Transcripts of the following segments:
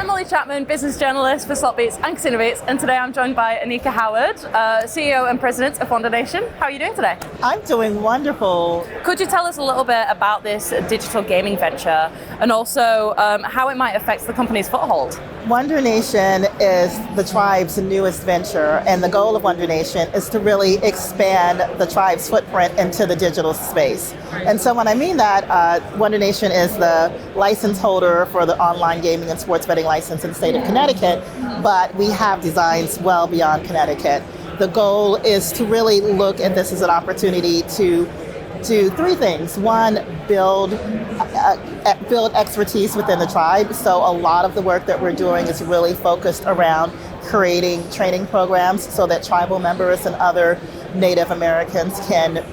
I'm Molly Chapman, business journalist for Slotbeats and Casino Beats, and today I'm joined by Anika Howard, CEO and President of Wondr Nation. How are you doing today? I'm doing wonderful. Could you tell us a little bit about this digital gaming venture and also how it might affect the company's foothold? Wondr Nation is the tribe's newest venture, and the goal of Wondr Nation is to really expand the tribe's footprint into the digital space. And so when I mean that, Wondr Nation is the license holder for the online gaming and sports betting license in the state of Connecticut, but we have designs well beyond Connecticut. The goal is to really look at this as an opportunity to do three things. One, build expertise within the tribe. So a lot of the work that we're doing is really focused around creating training programs so that tribal members and other Native Americans can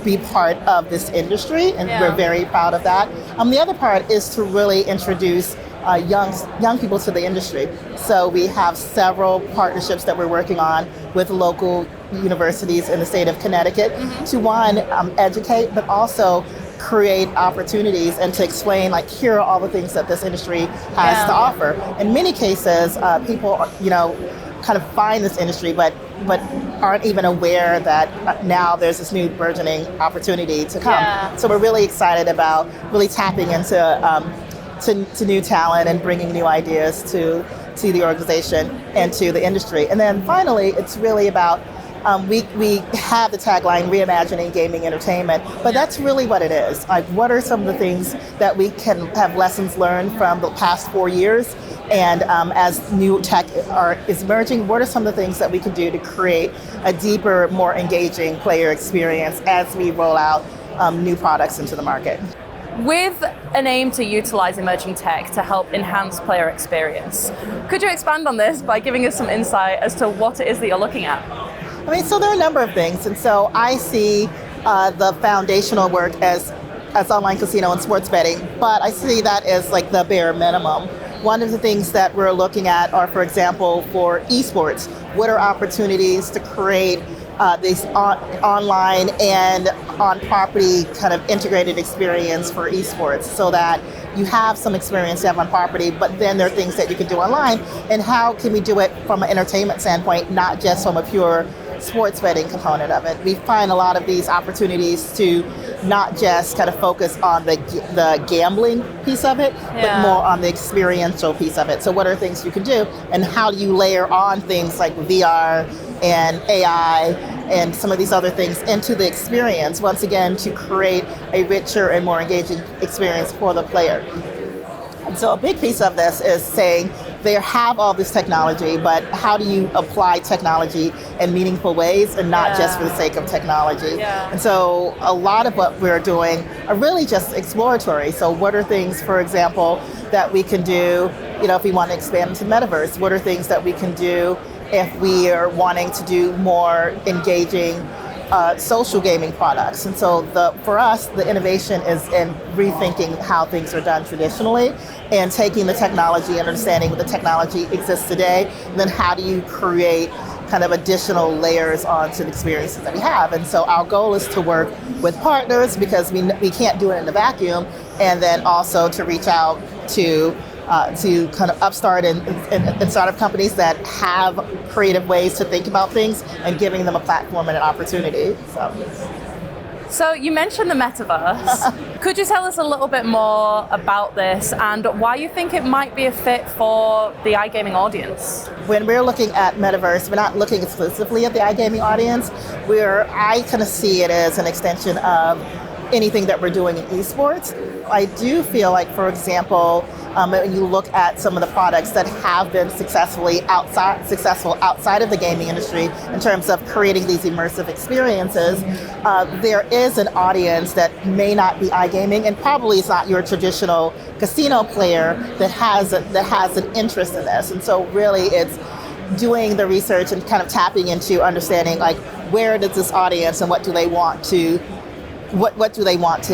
be part of this industry, and we're very proud of that. The other part is to really introduce young people to the industry. So we have several partnerships that we're working on with local universities in the state of Connecticut to one, educate, but also create opportunities and to explain, like, here are all the things that this industry has to offer. In many cases, people, kind of find this industry, but aren't even aware that now there's this new burgeoning opportunity to come. So we're really excited about really tapping into to new talent and bringing new ideas to the organization and to the industry. And then finally, it's really about we have the tagline reimagining gaming entertainment, but that's really what it is. Like, what are some of the things that we can have lessons learned from the past 4 years? And as new tech is emerging, what are some of the things that we can do to create a deeper, more engaging player experience as we roll out new products into the market? With an aim to utilize emerging tech to help enhance player experience, could you expand on this by giving us some insight as to what it is that you're looking at? So there are a number of things, and so I see the foundational work as online casino and sports betting, but I see that as like the bare minimum. One of the things that we're looking at are, for example, for esports, what are opportunities to create these online and on-property kind of integrated experience for esports, so that you have some experience you have on property, but then there are things that you can do online, and how can we do it from an entertainment standpoint, not just from a pure sports betting component of it. We find a lot of these opportunities to not just kind of focus on the gambling piece of it, but more on the experiential piece of it. So what are things you can do, and how do you layer on things like VR and AI and some of these other things into the experience, once again, to create a richer and more engaging experience for the player. And so a big piece of this is saying they have all this technology, but how do you apply technology in meaningful ways and not just for the sake of technology? And so a lot of what we're doing are really just exploratory. So what are things, for example, that we can do, if we want to expand into metaverse? What are things that we can do if we are wanting to do more engaging social gaming products? And so for us, the innovation is in rethinking how things are done traditionally and taking the technology and understanding what the technology exists today, and then how do you create kind of additional layers onto the experiences that we have. And so our goal is to work with partners, because we can't do it in a vacuum, and then also to reach out to kind of upstart and startup companies that have creative ways to think about things and giving them a platform and an opportunity. So you mentioned the metaverse. Could you tell us a little bit more about this and why you think it might be a fit for the iGaming audience? When we're looking at metaverse, we're not looking exclusively at the iGaming audience. I kind of see it as an extension of anything that we're doing in esports. I do feel like, for example, when you look at some of the products that have been successful outside of the gaming industry in terms of creating these immersive experiences, there is an audience that may not be iGaming, and probably is not your traditional casino player that has an interest in this. And so really it's doing the research and kind of tapping into understanding, like, where does this audience and what do they want to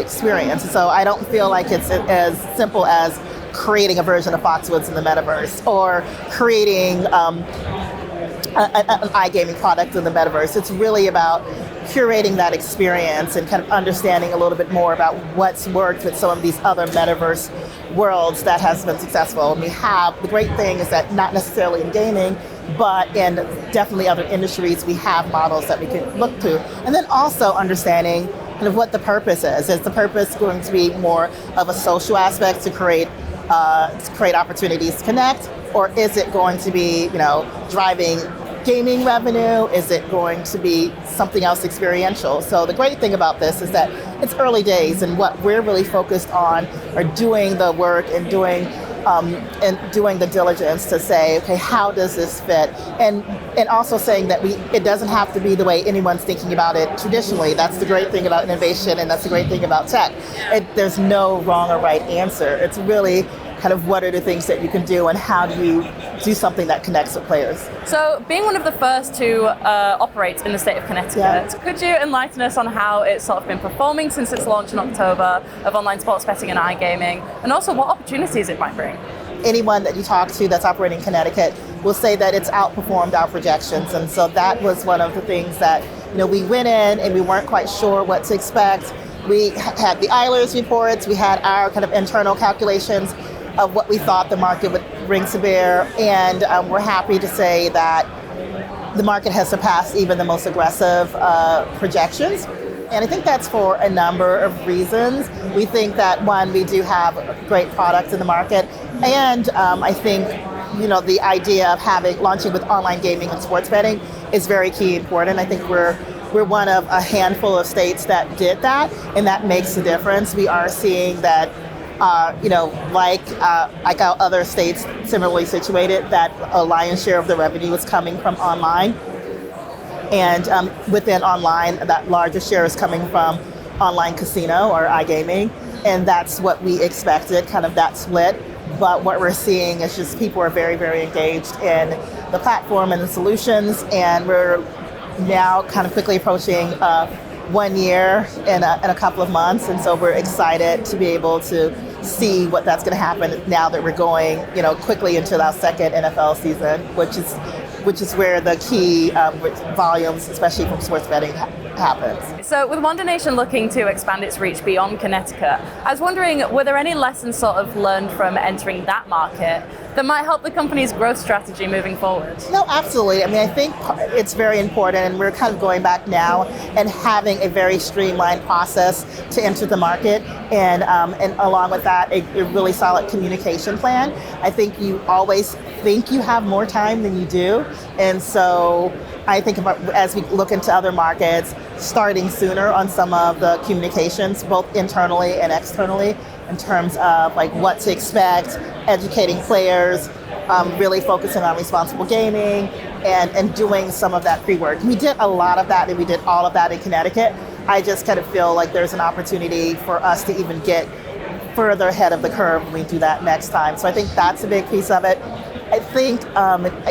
experience? And so I don't feel like it's as simple as creating a version of Foxwoods in the metaverse or creating an iGaming product in the metaverse. It's really about curating that experience and kind of understanding a little bit more about what's worked with some of these other metaverse worlds that has been successful. And we have, the great thing is that not necessarily in gaming, but in definitely other industries, we have models that we can look to. And then also understanding kind of what the purpose is. Is the purpose going to be more of a social aspect to create opportunities to connect, or is it going to be, driving gaming revenue? Is it going to be something else experiential? So the great thing about this is that it's early days, and what we're really focused on are doing the work and doing the diligence to say, okay, how does this fit? And also saying that it doesn't have to be the way anyone's thinking about it traditionally. That's the great thing about innovation, and that's the great thing about tech. There's no wrong or right answer. It's really kind of what are the things that you can do, and how do you do something that connects with players. So being one of the first to operate in the state of Connecticut, could you enlighten us on how it's sort of been performing since its launch in October of online sports betting and iGaming, and also what opportunities it might bring? Anyone that you talk to that's operating in Connecticut will say that it's outperformed our projections. And so that was one of the things that, we went in and we weren't quite sure what to expect. We had the Eilers reports, we had our kind of internal calculations of what we thought the market would bring to bear, and we're happy to say that the market has surpassed even the most aggressive projections. And I think that's for a number of reasons. We think that, one, we do have great products in the market, and I think the idea of launching with online gaming and sports betting is very key and important. I think we're one of a handful of states that did that, and that makes a difference. We are seeing that like our other states similarly situated, that a lion's share of the revenue is coming from online. And within online, that larger share is coming from online casino or iGaming. And that's what we expected, kind of that split. But what we're seeing is just people are very, very engaged in the platform and the solutions. And we're now kind of quickly approaching 1 year in a couple of months. And so we're excited to be able to see what that's going to happen now that we're going, quickly into our second NFL season, which is where the key volumes, especially from sports betting, happens. So with Wondr Nation looking to expand its reach beyond Connecticut, I was wondering, were there any lessons sort of learned from entering that market that might help the company's growth strategy moving forward? No, absolutely. I mean, I think it's very important, and we're kind of going back now and having a very streamlined process to enter the market, and along with that, a really solid communication plan. I think you always think you have more time than you do, and so I think about, as we look into other markets, starting sooner on some of the communications, both internally and externally, in terms of like what to expect, educating players, really focusing on responsible gaming, and doing some of that pre-work. We did a lot of that, and we did all of that in Connecticut. I just kind of feel like there's an opportunity for us to even get further ahead of the curve when we do that next time. So I think that's a big piece of it. I think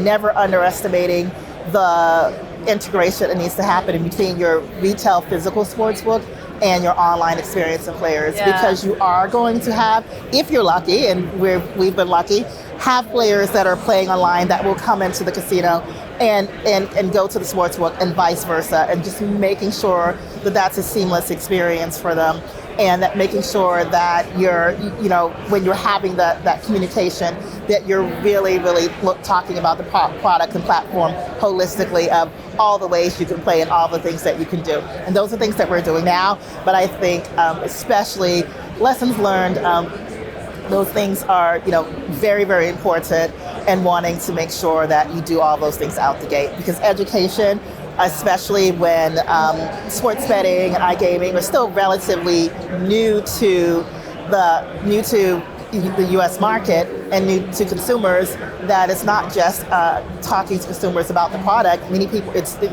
never underestimating the integration that needs to happen in between your retail physical sportsbook and your online experience and players, because you are going to have, if you're lucky, and we've been lucky, have players that are playing online that will come into the casino and go to the sportsbook and vice versa, and just making sure that that's a seamless experience for them, and that making sure that you're, when you're having that communication, that you're really, really talking about the product and platform holistically, of all the ways you can play and all the things that you can do. And those are things that we're doing now, but I think especially lessons learned, those things are, very, very important, and wanting to make sure that you do all those things out the gate, because education, especially when sports betting and iGaming are still relatively new to the U.S. market and new to consumers, that it's not just talking to consumers about the product. In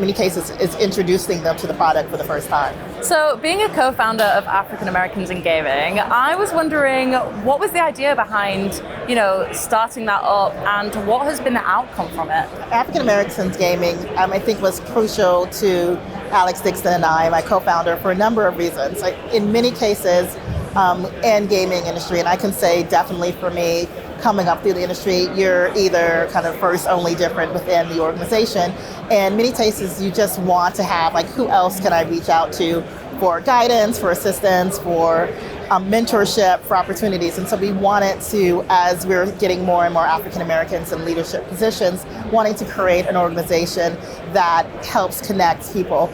many cases, it's introducing them to the product for the first time. So, being a co-founder of African Americans in Gaming, I was wondering, what was the idea behind, starting that up, and what has been the outcome from it? African Americans Gaming, I think, was crucial to Alex Dixon and I, my co-founder, for a number of reasons. In many cases, and gaming industry. And I can say definitely for me, coming up through the industry, you're either kind of first, only different within the organization. And many cases you just want to have, like, who else can I reach out to for guidance, for assistance, for mentorship, for opportunities. And so we wanted to, as we're getting more and more African Americans in leadership positions, wanting to create an organization that helps connect people,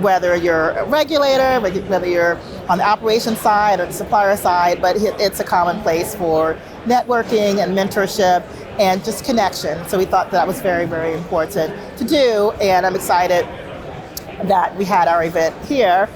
whether you're a regulator, whether you're on the operations side or the supplier side, but it's a common place for networking and mentorship and just connection. So we thought that was very, very important to do, and I'm excited that we had our event here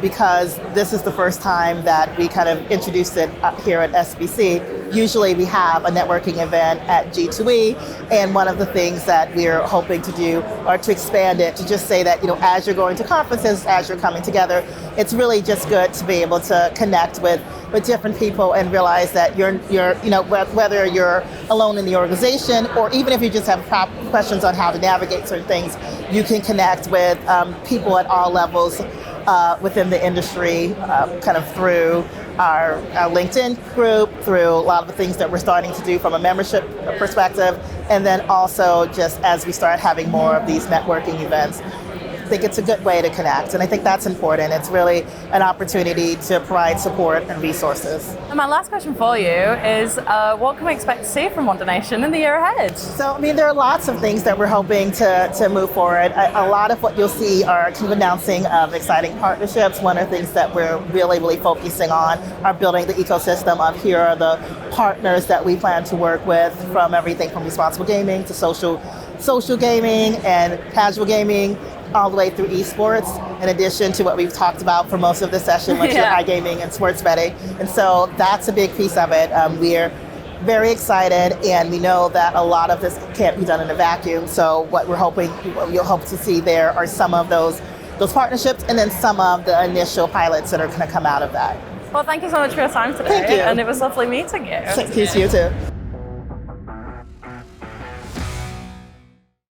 because this is the first time that we kind of introduced it here at SBC. Usually we have a networking event at G2E, and one of the things that we're hoping to do are to expand it to just say that, as you're going to conferences, as you're coming together, it's really just good to be able to connect with different people and realize that you're whether you're alone in the organization or even if you just have questions on how to navigate certain things, you can connect with people at all levels within the industry, kind of through our LinkedIn group, through a lot of the things that we're starting to do from a membership perspective, and then also just as we start having more of these networking events. I think it's a good way to connect, and I think that's important. It's really an opportunity to provide support and resources. And my last question for you is, what can we expect to see from Wondr Nation in the year ahead? So, there are lots of things that we're hoping to move forward. A lot of what you'll see are kind of announcing of exciting partnerships. One of the things that we're really, really focusing on are building the ecosystem of here are the partners that we plan to work with, from everything from responsible gaming to social gaming and casual gaming, all the way through esports, in addition to what we've talked about for most of the session, which is iGaming and sports betting. And so that's a big piece of it. We're very excited, and we know that a lot of this can't be done in a vacuum. So what you'll hope to see there are some of those partnerships, and then some of the initial pilots that are going to come out of that. Well, thank you so much for your time today. Thank you. And it was lovely meeting you. Thank you, you too.